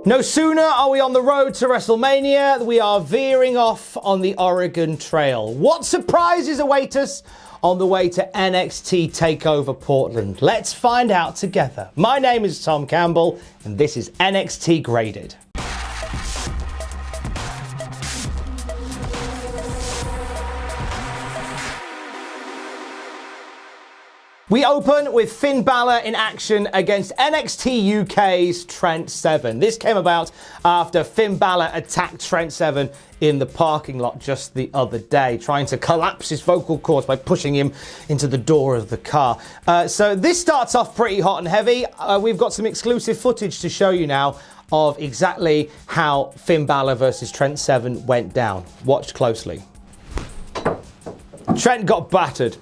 No sooner are we on the road to WrestleMania, we are veering off on the Oregon Trail. What surprises await us on the way to NXT TakeOver Portland? Let's find out together. My name is Tom Campbell, and this is NXT Graded. We open with Finn Balor in action against NXT UK's Trent Seven. This came about after Finn Balor attacked Trent Seven in the parking lot just the other day, trying to collapse his vocal cords by pushing him into the door of the car. So this starts off pretty hot and heavy. We've got some exclusive footage to show you now of exactly how Finn Balor versus Trent Seven went down. Watch closely. Trent got battered.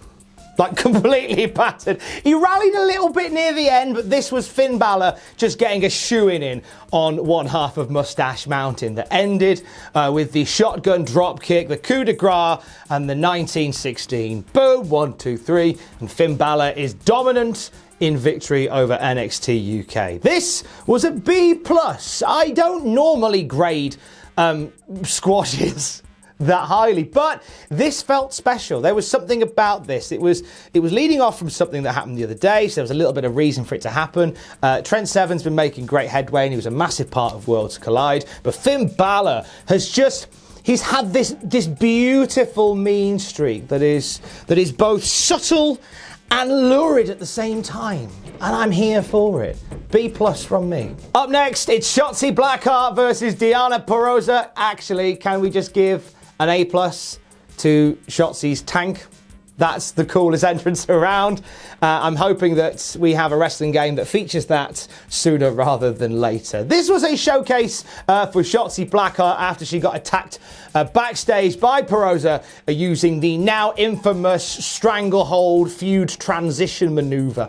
Like completely battered. He rallied a little bit near the end, but this was Finn Balor just getting a shoe-in in on one half of Mustache Mountain that ended with the shotgun drop kick, the coup de grace, and the 1916. Boom, 1, 2, 3, and Finn Balor is dominant in victory over NXT UK. This was a B+. I don't normally grade squashes that highly, but this felt special. There was something about this. It was leading off from something that happened the other day, so there was a little bit of reason for it to happen. Trent Seven's been making great headway, and he was a massive part of Worlds Collide, but Finn Balor he's had this beautiful mean streak that is both subtle and lurid at the same time. And I'm here for it. B+ from me. Up next, it's Shotzi Blackheart versus Deonna Purrazzo. Actually, can we just give an A+ to Shotzi's tank? That's the coolest entrance around. I'm hoping that we have a wrestling game that features that sooner rather than later. This was a showcase for Shotzi Blackheart after she got attacked backstage by Purrazzo using the now infamous stranglehold feud transition maneuver.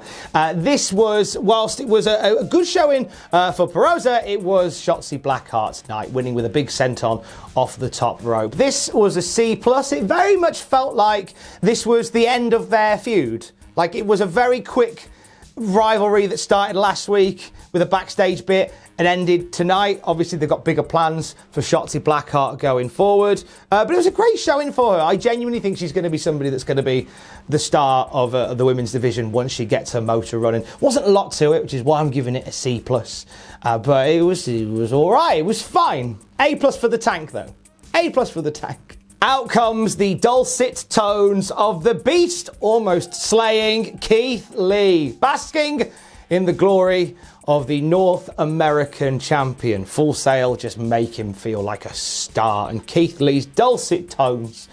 This was, whilst it was a good showing for Purrazzo, it was Shotzi Blackheart's night, winning with a big senton off the top rope. This was a C+. It very much felt like this was the end of their feud. Like, it was a very quick rivalry that started last week with a backstage bit and ended tonight. Obviously, they've got bigger plans for Shotzi Blackheart going forward. But it was a great showing for her. I genuinely think she's going to be somebody that's going to be the star of the women's division once she gets her motor running. Wasn't a lot to it, which is why I'm giving it a C+. But it was all right. It was fine. A+ for the tank, though. A+ for the tank. Out comes the dulcet tones of the beast, almost slaying Keith Lee, basking in the glory of the North American champion. Full Sail just make him feel like a star, and Keith Lee's dulcet tones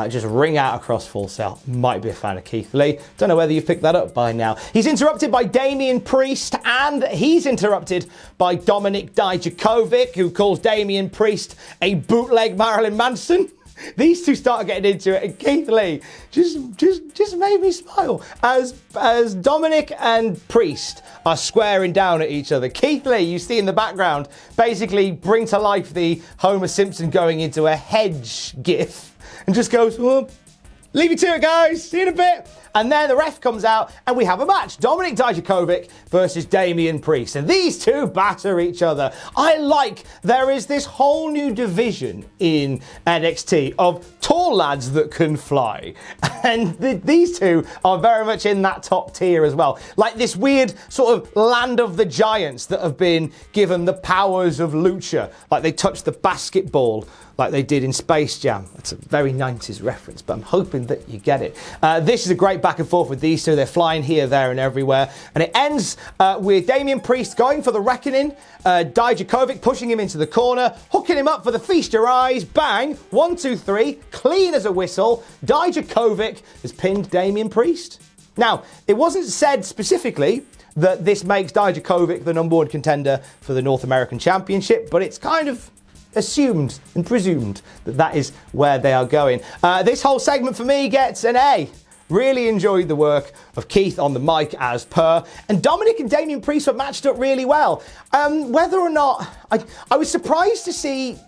just ring out across Full Sail. Might be a fan of Keith Lee. Don't know whether you've picked that up by now. He's interrupted by Damian Priest, and he's interrupted by Dominik Dijakovic, who calls Damian Priest a bootleg Marilyn Manson. These two started getting into it, and Keith Lee just made me smile. As Dominik and Priest are squaring down at each other, Keith Lee, you see in the background, basically bring to life the Homer Simpson going into a hedge gif, and just goes, well, leave it to it, guys. See you in a bit. And then the ref comes out and we have a match. Dominik Dijakovic versus Damian Priest. And these two batter each other. I like there is this whole new division in NXT of tall lads that can fly. And these two are very much in that top tier as well. Like this weird sort of land of the giants that have been given the powers of lucha. Like they touch the basketball like they did in Space Jam. That's a very 90s reference, but I'm hoping that you get it. This is a great back and forth with these two. They're flying here, there, and everywhere. And it ends with Damian Priest going for the reckoning, Dijakovic pushing him into the corner, hooking him up for the feast your eyes, bang, 1, 2, 3, clean as a whistle. Dijakovic has pinned Damian Priest. Now, it wasn't said specifically that this makes Dijakovic the number one contender for the North American Championship, but it's kind of assumed and presumed that that is where they are going. This whole segment for me gets an A. Really enjoyed the work of Keith on the mic as per, and Dominik and Damian Priest were matched up really well. Whether or not, I was surprised to see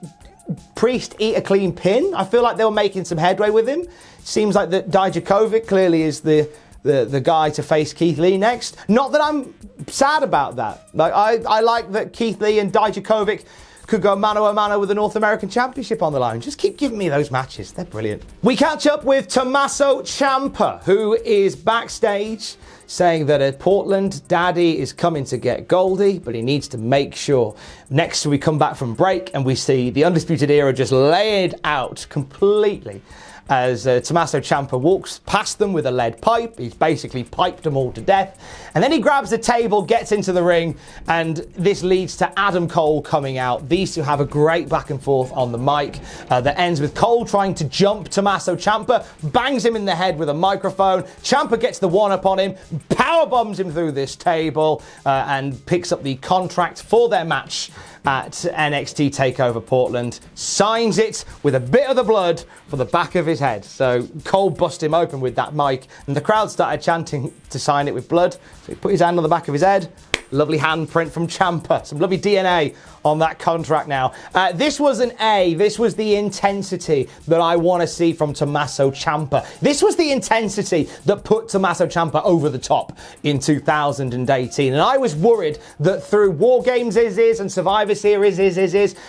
Priest eat a clean pin. I feel like they were making some headway with him. Seems like that Dijakovic clearly is the the guy to face Keith Lee next. Not that I'm sad about that. Like I like that Keith Lee and Dijakovic could go mano a mano with the North American Championship on the line. Just keep giving me those matches. They're brilliant. We catch up with Tommaso Ciampa, who is backstage saying that at Portland, Daddy is coming to get Goldie, but he needs to make sure. Next, we come back from break and we see the Undisputed Era just laid out completely as Tommaso Ciampa walks past them with a lead pipe. He's basically piped them all to death. And then he grabs the table, gets into the ring, and this leads to Adam Cole coming out. These two have a great back and forth on the mic that ends with Cole trying to jump Tommaso Ciampa, bangs him in the head with a microphone. Ciampa gets the one-up on him, power bombs him through this table, and picks up the contract for their match at NXT TakeOver Portland, signs it with a bit of the blood for the back of his head. So Cole bust him open with that mic, and the crowd started chanting to sign it with blood. So he put his hand on the back of his head. Lovely handprint from Ciampa. Some lovely DNA on that contract now. This was an A. This was the intensity that I want to see from Tommaso Ciampa. This was the intensity that put Tommaso Ciampa over the top in 2018. And I was worried that through War Games and Survivor Series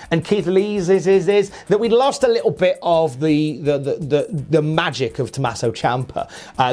and Keith Lee's that we'd lost a little bit of the magic of Tommaso Ciampa.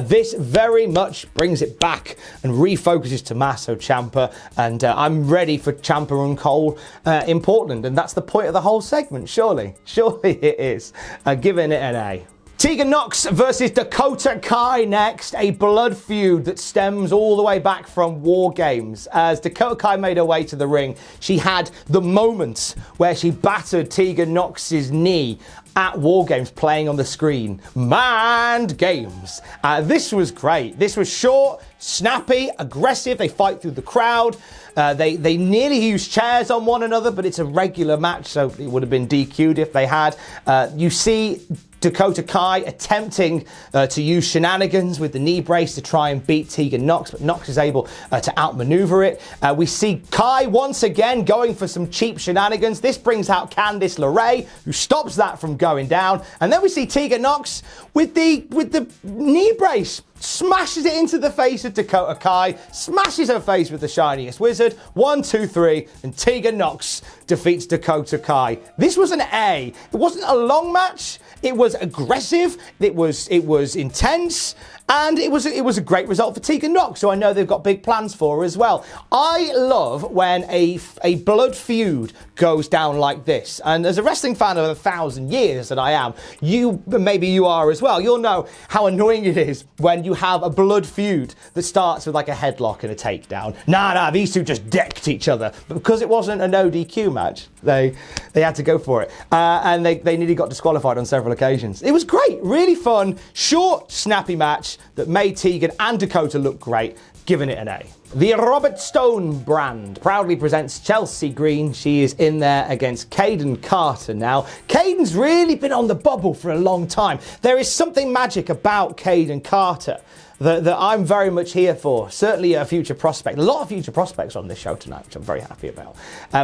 This very much brings it back and refocuses Tommaso Ciampa. And I'm ready for Ciampa and Cole in Portland. And that's the point of the whole segment, surely. Surely it is. Giving it an A. Tegan Nox versus Dakota Kai next, a blood feud that stems all the way back from War Games. As Dakota Kai made her way to the ring, she had the moment where she battered Tegan Nox's knee at War Games playing on the screen. Mind games. This was great. This was short, snappy, aggressive. They fight through the crowd. They nearly use chairs on one another, but it's a regular match, so it would have been DQ'd if they had. You see Dakota Kai attempting to use shenanigans with the knee brace to try and beat Tegan Nox, but Nox is able to outmaneuver it. We see Kai once again going for some cheap shenanigans. This brings out Candice LeRae, who stops that from going down. And then we see Tegan Nox with the knee brace. Smashes it into the face of Dakota Kai, smashes her face with the shiniest wizard. 1, 2, 3, and Tegan Nox defeats Dakota Kai. This was an A. It wasn't a long match. It was aggressive. It was intense. And it was a great result for Tegan Nox, so I know they've got big plans for her as well. I love when a blood feud goes down like this. And as a wrestling fan of 1,000 years that I am, maybe you are as well, you'll know how annoying it is when you have a blood feud that starts with like a headlock and a takedown. Nah, these two just decked each other. But because it wasn't a no DQ match, they had to go for it. And they nearly got disqualified on several occasions. It was great, really fun, short, snappy match that made Tegan and Dakota look great, giving it an A. The Robert Stone brand proudly presents Chelsea Green. She is in there against Kayden Carter now. Kayden's really been on the bubble for a long time. There is something magic about Kayden Carter that I'm very much here for. Certainly a future prospect. A lot of future prospects on this show tonight, which I'm very happy about.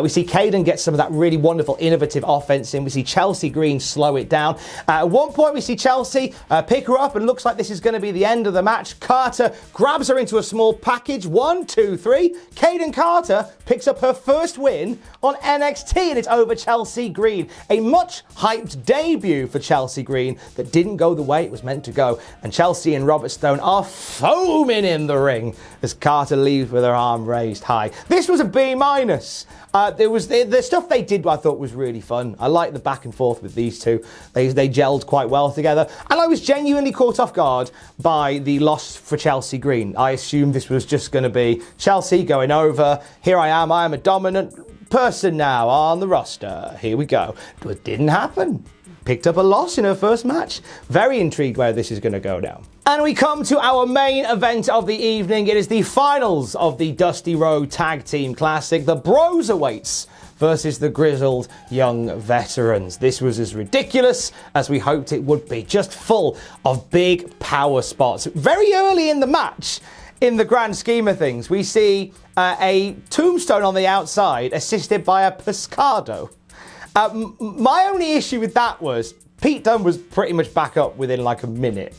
We see Kayden get some of that really wonderful, innovative offense in. We see Chelsea Green slow it down. At one point, we see Chelsea pick her up, and looks like this is going to be the end of the match. Carter grabs her into a small package. 1, 2, 3. Kayden Carter picks up her first win on NXT, and it's over Chelsea Green. A much hyped debut for Chelsea Green that didn't go the way it was meant to go. And Chelsea and Robert Stone are foaming in the ring as Carter leaves with her arm raised high. This was a B-. There was the stuff they did I thought was really fun. I like the back and forth with these two. They gelled quite well together. And I was genuinely caught off guard by the loss for Chelsea Green. I assumed this was just going to be Chelsea going over. Here I am a dominant person now on the roster. Here we go. It didn't happen. Picked up a loss in her first match. Very intrigued where this is going to go down. And we come to our main event of the evening. It is the finals of the Dusty Road Tag Team Classic. The Broserweights versus the Grizzled Young Veterans. This was as ridiculous as we hoped it would be. Just full of big power spots. Very early in the match, in the grand scheme of things, we see a tombstone on the outside assisted by a pescado. My only issue with that was Pete Dunne was pretty much back up within like a minute.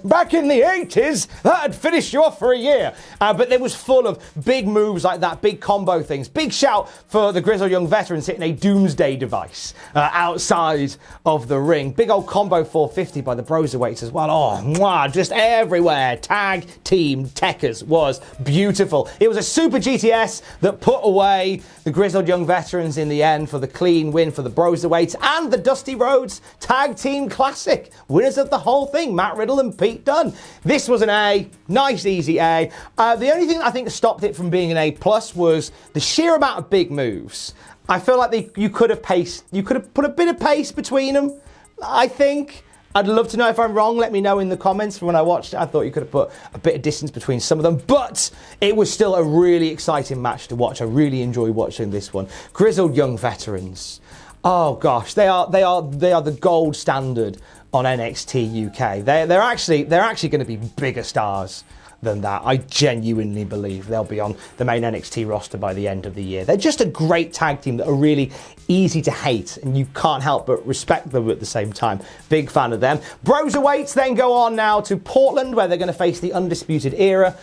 Back in the 80s, that'd finish you off for a year. But it was full of big moves like that, big combo things. Big shout for the Grizzled Young Veterans hitting a doomsday device outside of the ring. Big old combo 450 by the Broserweights as well. Oh, mwah, just everywhere. Tag team Techers was beautiful. It was a super GTS that put away the Grizzled Young Veterans in the end for the clean win for the Broserweights and the Dusty Rhodes Tag Team Classic. Winners of the whole thing, Matt Riddle and Pete Dunne. This was an A, nice easy A. The only thing I think stopped it from being an A+ was the sheer amount of big moves. I feel like you could have put a bit of pace between them, I think. I'd love to know if I'm wrong. Let me know in the comments. From when I watched it, I thought you could have put a bit of distance between some of them, but it was still a really exciting match to watch. I really enjoyed watching this one. Grizzled Young Veterans. Oh gosh, they are the gold standard on NXT UK. They're actually going to be bigger stars than that. I genuinely believe they'll be on the main NXT roster by the end of the year. They're just a great tag team that are really easy to hate, and you can't help but respect them at the same time. Big fan of them. Broserweights then go on now to Portland, where they're going to face the Undisputed Era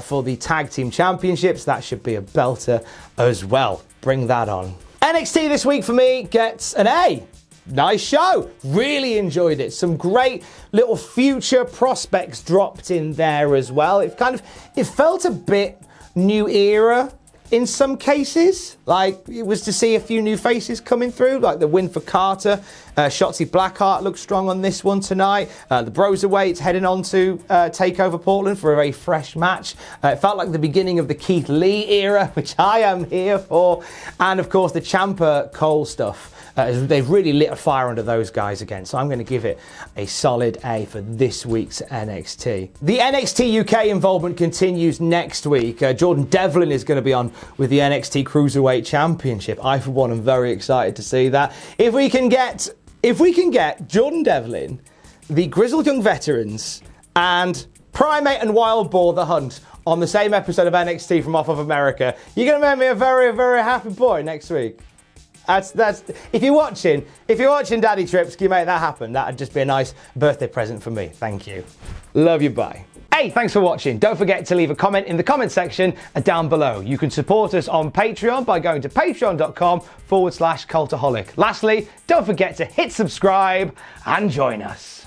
for the Tag Team Championships. That should be a belter as well. Bring that on. NXT this week for me gets an A. Nice show. Really enjoyed it. Some great little future prospects dropped in there as well. It felt a bit new era in some cases. Like, it was to see a few new faces coming through, like the win for Carter. Shotzi Blackheart looked strong on this one tonight. The Broserweights heading on to TakeOver Portland for a very fresh match. It felt like the beginning of the Keith Lee era, which I am here for. And of course, the Ciampa Cole stuff. They've really lit a fire under those guys again. So I'm going to give it a solid A for this week's NXT. The NXT UK involvement continues next week. Jordan Devlin is going to be on with the NXT Cruiserweight Championship. I, for one, am very excited to see that. If we can get Jordan Devlin, the Grizzled Young Veterans, and Primate and Wild Boar the Hunt on the same episode of NXT from Off of America, you're going to make me a very, very happy boy next week. That's if you're watching Daddy Trips, can you make that happen? That'd just be a nice birthday present for me. Thank you. Love you, bye. Hey, thanks for watching. Don't forget to leave a comment in the comment section down below. You can support us on Patreon by going to patreon.com/Cultaholic. Lastly, don't forget to hit subscribe and join us.